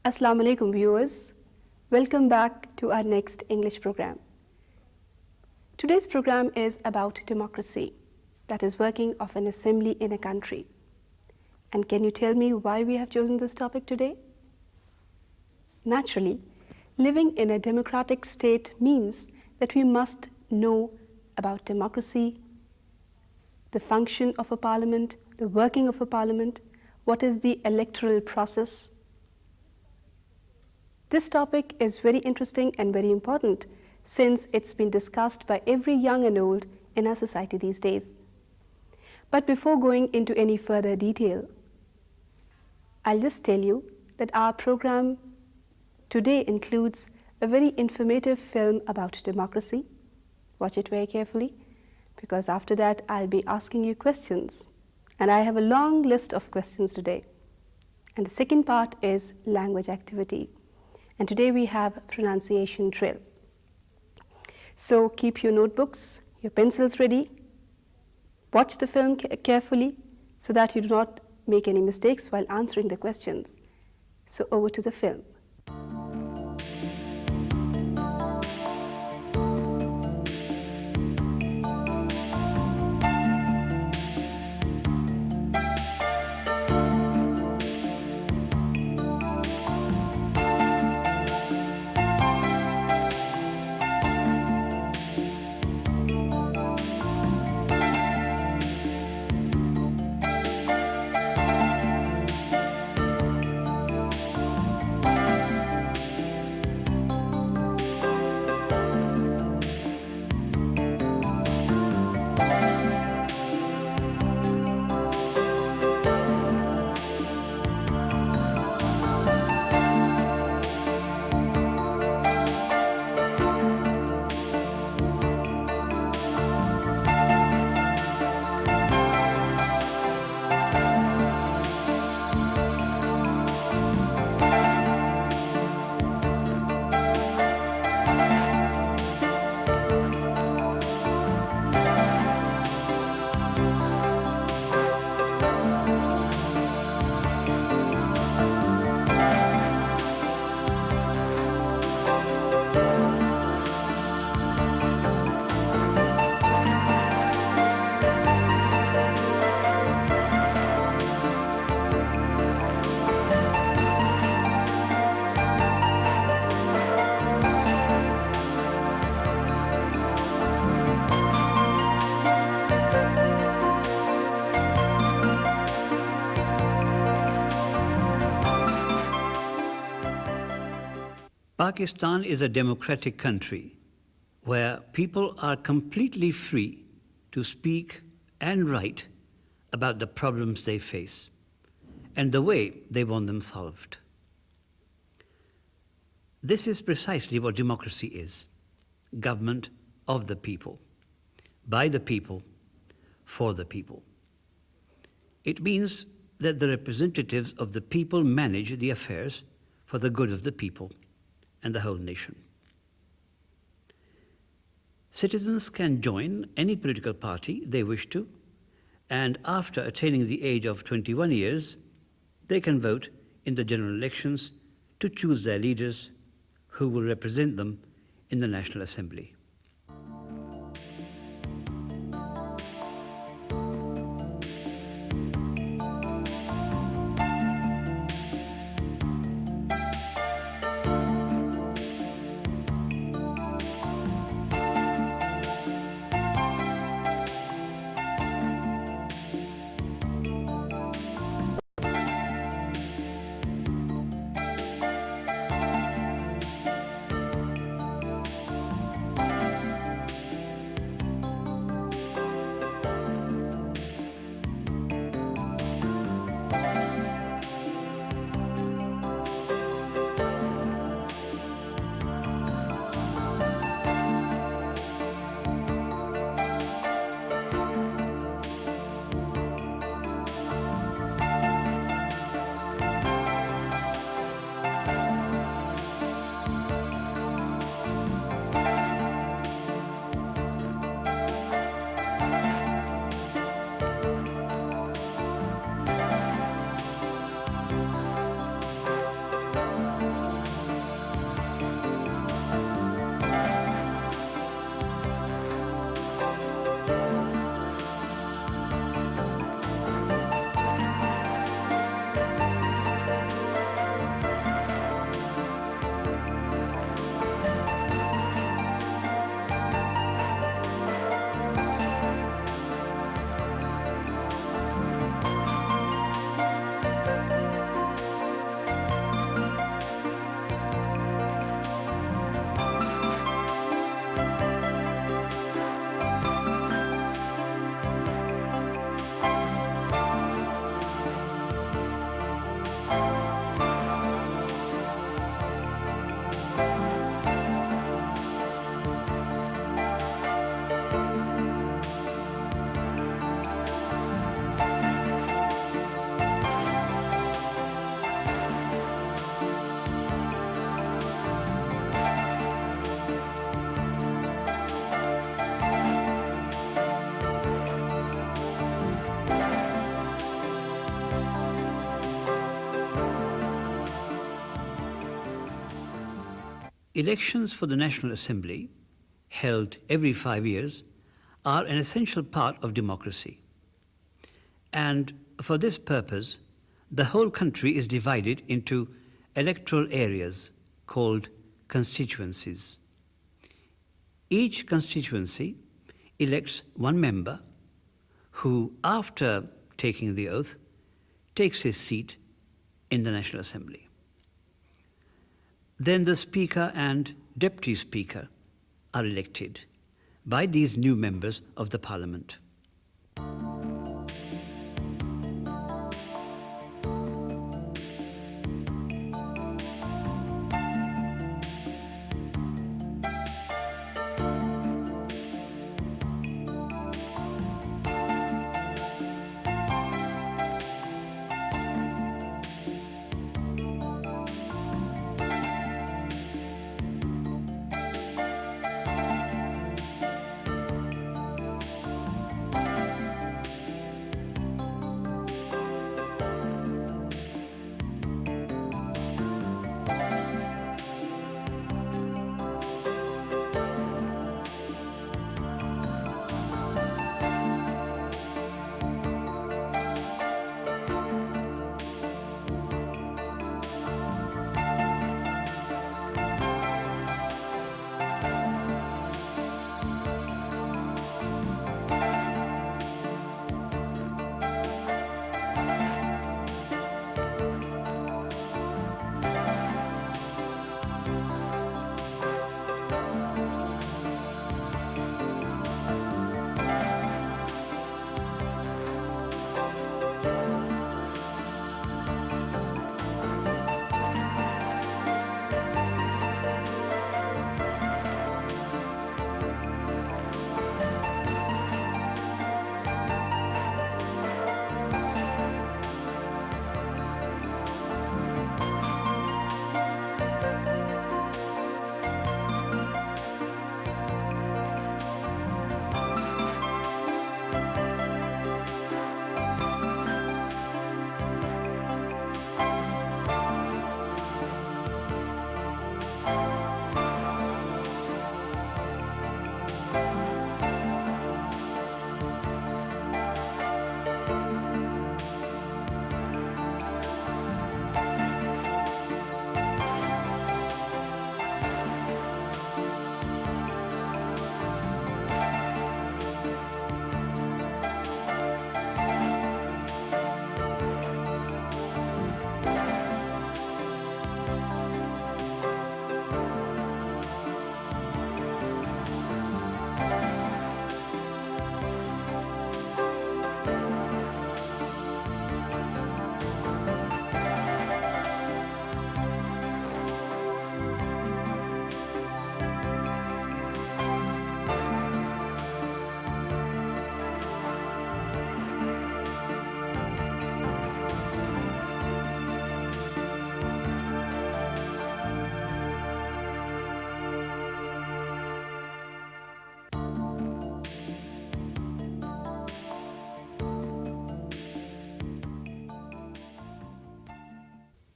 Assalamu alaikum viewers. Welcome back to our next English program. Today's program is about democracy, that is working of an assembly in a country. And can you tell me why we have chosen this topic today? Naturally, living in a democratic state means that we must know about democracy, the function of a parliament, the working of a parliament, what is the electoral process. This topic is very interesting and very important since it's been discussed by every young and old in our society these days. But before going into any further detail, I'll just tell you that our program today includes a very informative film about democracy. Watch it very carefully, because after that I'll be asking you questions. And I have a long list of questions today. And the second part is language activity. And today we have pronunciation drill. So keep your notebooks, your pencils ready. Watch the film carefully so that you do not make any mistakes while answering the questions. So over to the film. Pakistan is a democratic country where people are completely free to speak and write about the problems they face and the way they want them solved. This is precisely what democracy is: government of the people, by the people, for the people. It means that the representatives of the people manage the affairs for the good of the people and the whole nation. Citizens can join any political party they wish to, and after attaining the age of 21 years, they can vote in the general elections to choose their leaders who will represent them in the National Assembly. Elections for the National Assembly, held every 5 years, are an essential part of democracy. And for this purpose, the whole country is divided into electoral areas called constituencies. Each constituency elects one member who, after taking the oath, takes his seat in the National Assembly. Then the Speaker and Deputy Speaker are elected by these new members of the Parliament.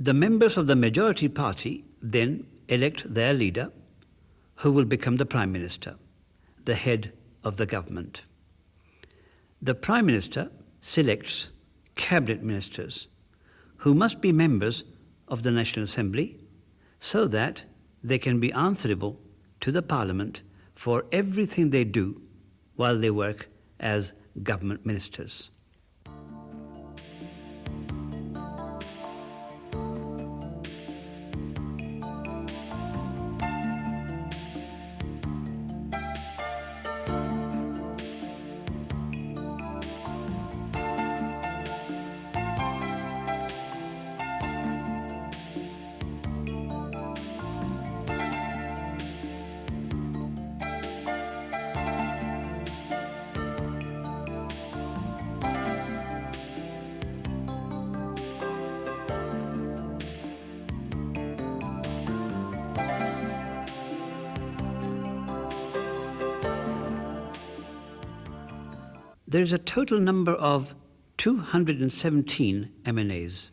The members of the majority party then elect their leader, who will become the Prime Minister, the head of the government. The Prime Minister selects cabinet ministers, who must be members of the National Assembly, so that they can be answerable to the Parliament for everything they do while they work as government ministers. There is a total number of 217 MNAs.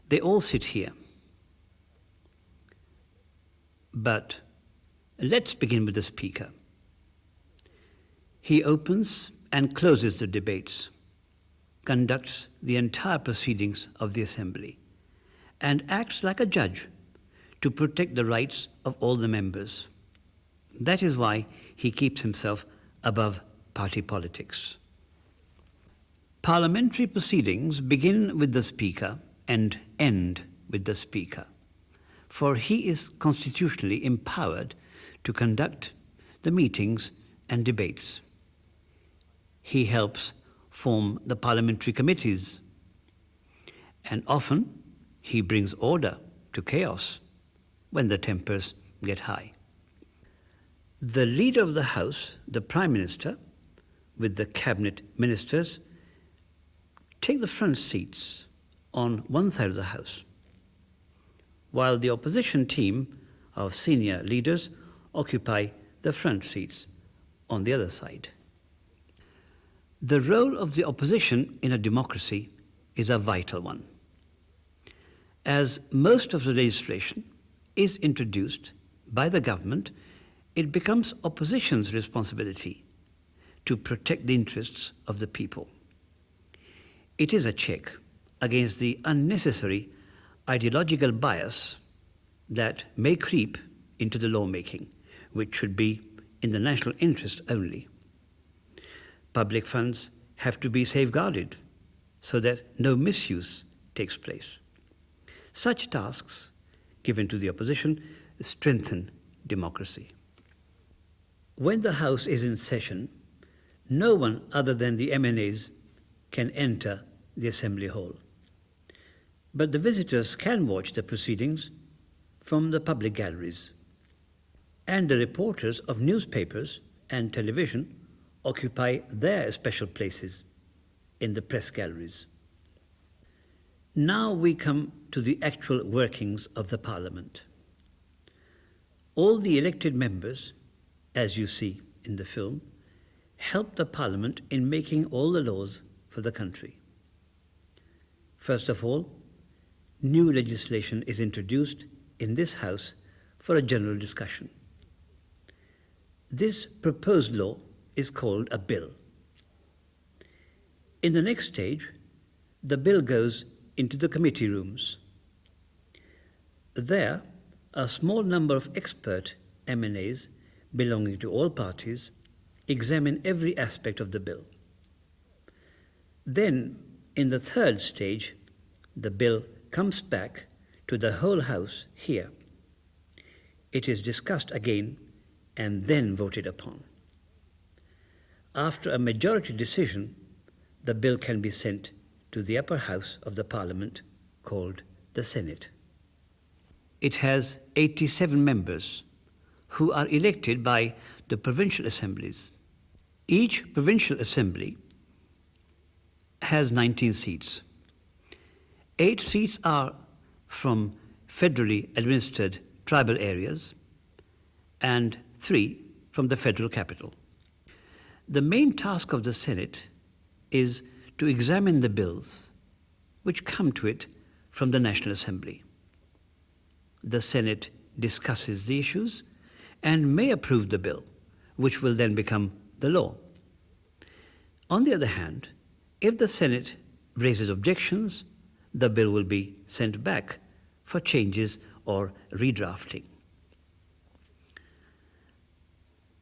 They all sit here. But let's begin with the Speaker. He opens and closes the debates, conducts the entire proceedings of the Assembly, and acts like a judge to protect the rights of all the members. That is why he keeps himself above party politics. Parliamentary proceedings begin with the Speaker and end with the Speaker, for he is constitutionally empowered to conduct the meetings and debates. He helps form the parliamentary committees, and often he brings order to chaos when the tempers get high. The leader of the House, the Prime Minister, with the cabinet ministers, take the front seats on one side of the House, while the opposition team of senior leaders occupy the front seats on the other side. The role of the opposition in a democracy is a vital one. As most of the legislation is introduced by the government, it becomes opposition's responsibility to protect the interests of the people. It is a check against the unnecessary ideological bias that may creep into the lawmaking, which should be in the national interest only. Public funds have to be safeguarded so that no misuse takes place. Such tasks given to the opposition strengthen democracy. When the House is in session, no one other than the MNAs can enter the Assembly Hall. But the visitors can watch the proceedings from the public galleries. And the reporters of newspapers and television occupy their special places in the press galleries. Now we come to the actual workings of the Parliament. All the elected members, as you see in the film, help the Parliament in making all the laws for the country. First of all, new legislation is introduced in this House for a general discussion. This proposed law is called a bill. In the next stage, the bill goes into the committee rooms. There, a small number of expert MNAs belonging to all parties examine every aspect of the bill. Then, in the third stage, the bill comes back to the whole House here. It is discussed again and then voted upon. After a majority decision, the bill can be sent to the upper house of the Parliament, called the Senate. It has 87 members who are elected by the provincial assemblies. Each provincial assembly has 19 seats. 8 seats are from federally administered tribal areas and 3 from the federal capital. The main task of the Senate is to examine the bills which come to it from the National Assembly. The Senate discusses the issues and may approve the bill, which will then become the law. On the other hand, if the Senate raises objections, the bill will be sent back for changes or redrafting.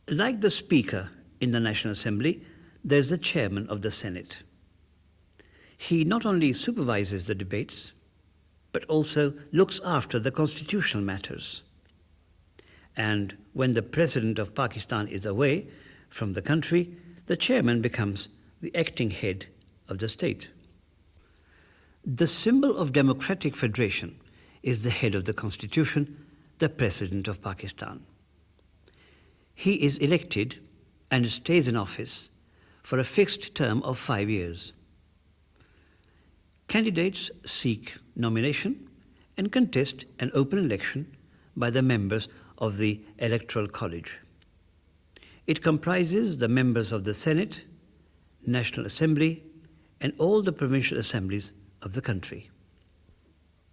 Like the Speaker in the National Assembly, there's the Chairman of the Senate. He not only supervises the debates, but also looks after the constitutional matters. And when the President of Pakistan is away from the country, the Chairman becomes the acting head of the state. The symbol of democratic federation is the head of the Constitution, the President of Pakistan. He is elected and stays in office for a fixed term of 5 years. Candidates seek nomination and contest an open election by the members of the Electoral College. It comprises the members of the Senate, National Assembly, and all the provincial assemblies of the country.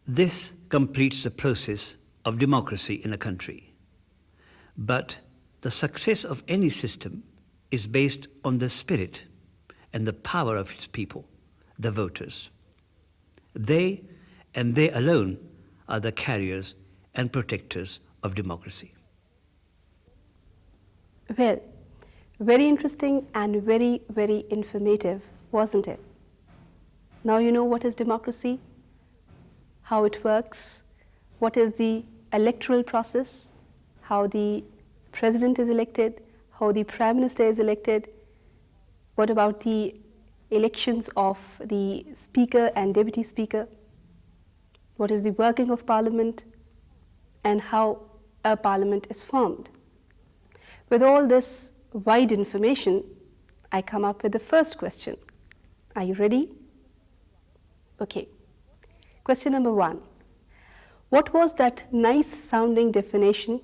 This completes the process of democracy in a country. But the success of any system is based on the spirit and the power of its people, the voters. They, and they alone, are the carriers and protectors of democracy. Well, very interesting and very, very informative, wasn't it? Now you know what is democracy, how it works, what is the electoral process, how the president is elected, how the prime minister is elected, what about the elections of the speaker and deputy speaker, what is the working of parliament, and how a parliament is formed. With all this wide information, I come up with the first question. Are you ready? Okay. Question number 1. What was that nice sounding definition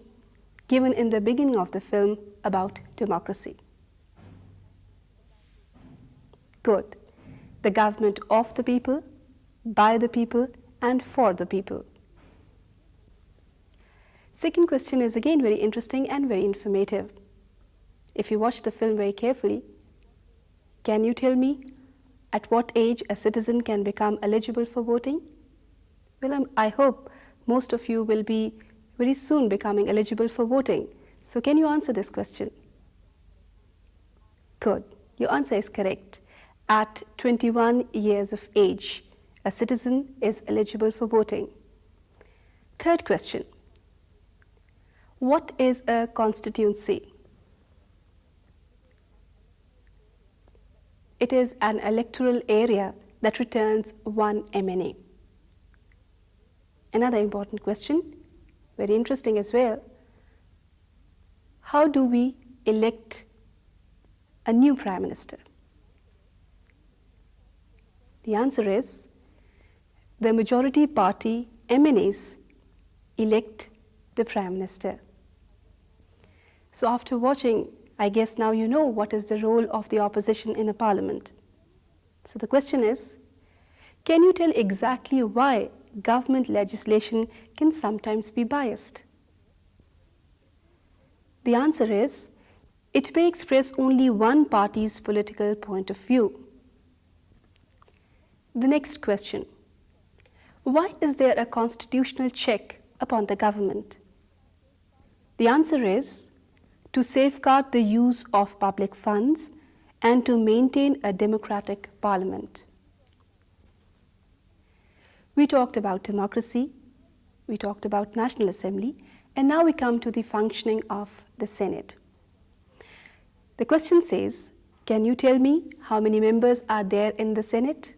given in the beginning of the film about democracy? Good. The government of the people, by the people, and for the people. Second question is again very interesting and very informative. If you watch the film very carefully, can you tell me at what age a citizen can become eligible for voting? Well, I hope most of you will be very soon becoming eligible for voting. So can you answer this question? Good. Your answer is correct. At 21 years of age, a citizen is eligible for voting. Third question. What is a constituency? It is an electoral area that returns one MNA. Another important question, very interesting as well. How do we elect a new Prime Minister? The answer is the majority party MNAs elect the Prime Minister. So after watching, I guess now you know what is the role of the opposition in a parliament. So the question is, can you tell exactly why government legislation can sometimes be biased? The answer is, it may express only one party's political point of view. The next question, why is there a constitutional check upon the government? The answer is, to safeguard the use of public funds and to maintain a democratic parliament. We talked about democracy, we talked about National Assembly, and now we come to the functioning of the Senate. The question says, can you tell me how many members are there in the Senate?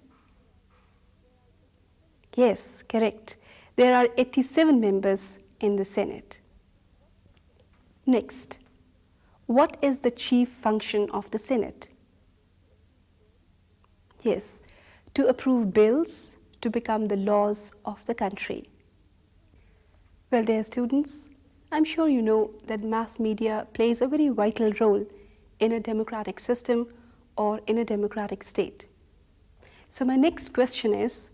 Yes, correct. There are 87 members in the Senate. Next, what is the chief function of the Senate? Yes, to approve bills to become the laws of the country. Well, dear students, I'm sure you know that mass media plays a very vital role in a democratic system or in a democratic state. So my next question is,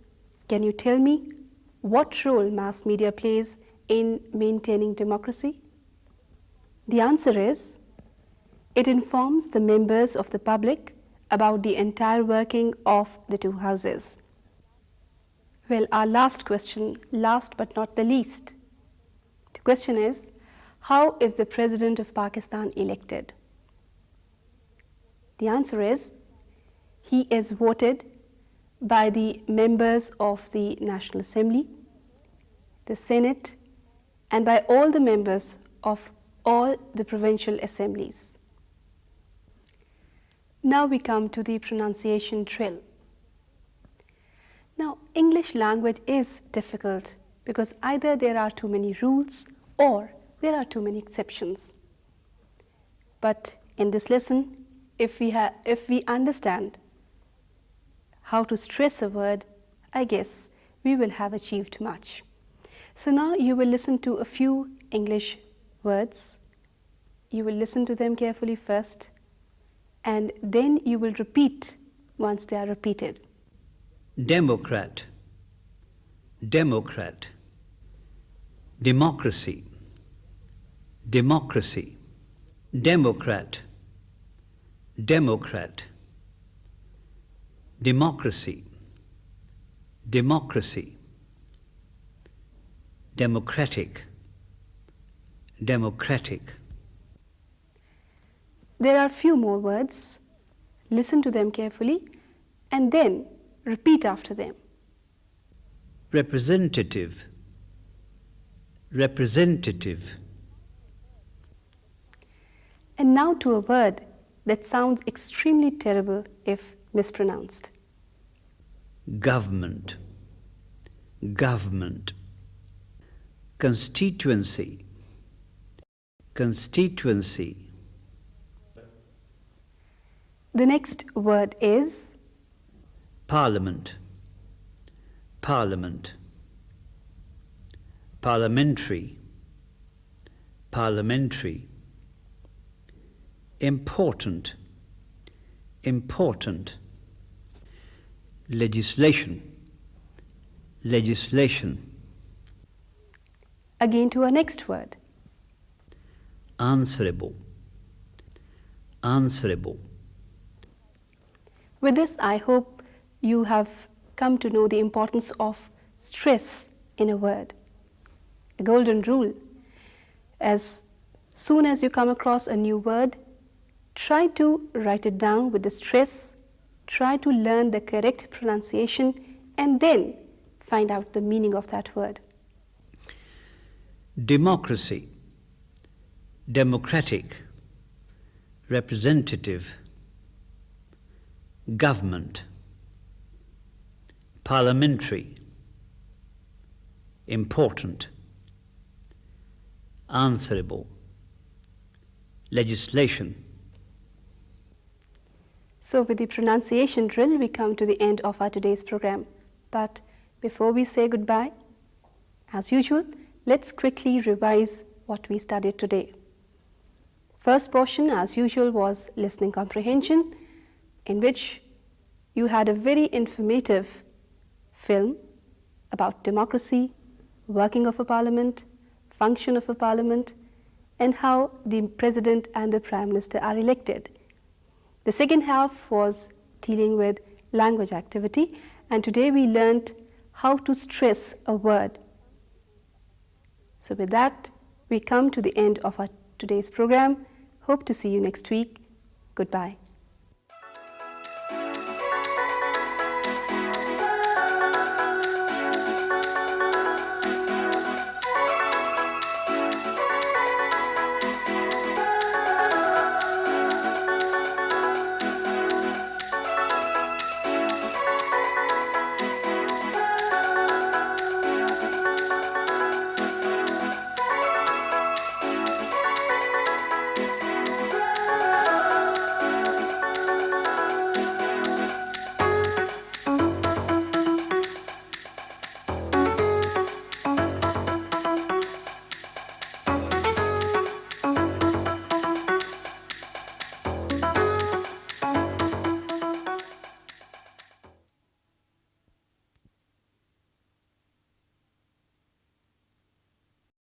can you tell me what role mass media plays in maintaining democracy? The answer is, it informs the members of the public about the entire working of the two houses. Well, our last question, last but not the least. The question is, how is the President of Pakistan elected? The answer is, he is voted by the members of the National Assembly, the Senate, and by all the members of all the provincial assemblies. Now we come to the pronunciation drill. Now, English language is difficult because either there are too many rules or there are too many exceptions. But in this lesson, if we understand how to stress a word, I guess we will have achieved much. So now you will listen to a few English words. You will listen to them carefully first, and then you will repeat once they are repeated. Democrat, democrat, democracy, democracy, democrat, democrat, democracy, democracy, democratic, democratic. There are few more words. Listen to them carefully and then repeat after them. Representative, representative. And now to a word that sounds extremely terrible if mispronounced. Government, government. Constituency, constituency. The next word is Parliament, parliament. Parliamentary, parliamentary. Important, important. Legislation, legislation. Again to our next word. Answerable, answerable. With this, I hope you have come to know the importance of stress in a word. A golden rule. As soon as you come across a new word, try to write it down with the stress, try to learn the correct pronunciation, and then find out the meaning of that word. Democracy, democratic, representative, government, parliamentary, important, answerable, legislation. So with the pronunciation drill, we come to the end of our today's program. But before we say goodbye, as usual, let's quickly revise what we studied today. First portion, as usual, was listening comprehension, in which you had a very informative film about democracy, working of a parliament, function of a parliament, and how the president and the prime minister are elected. The second half was dealing with language activity, and today we learned how to stress a word. So with that, we come to the end of our today's program. Hope to see you next week. Goodbye.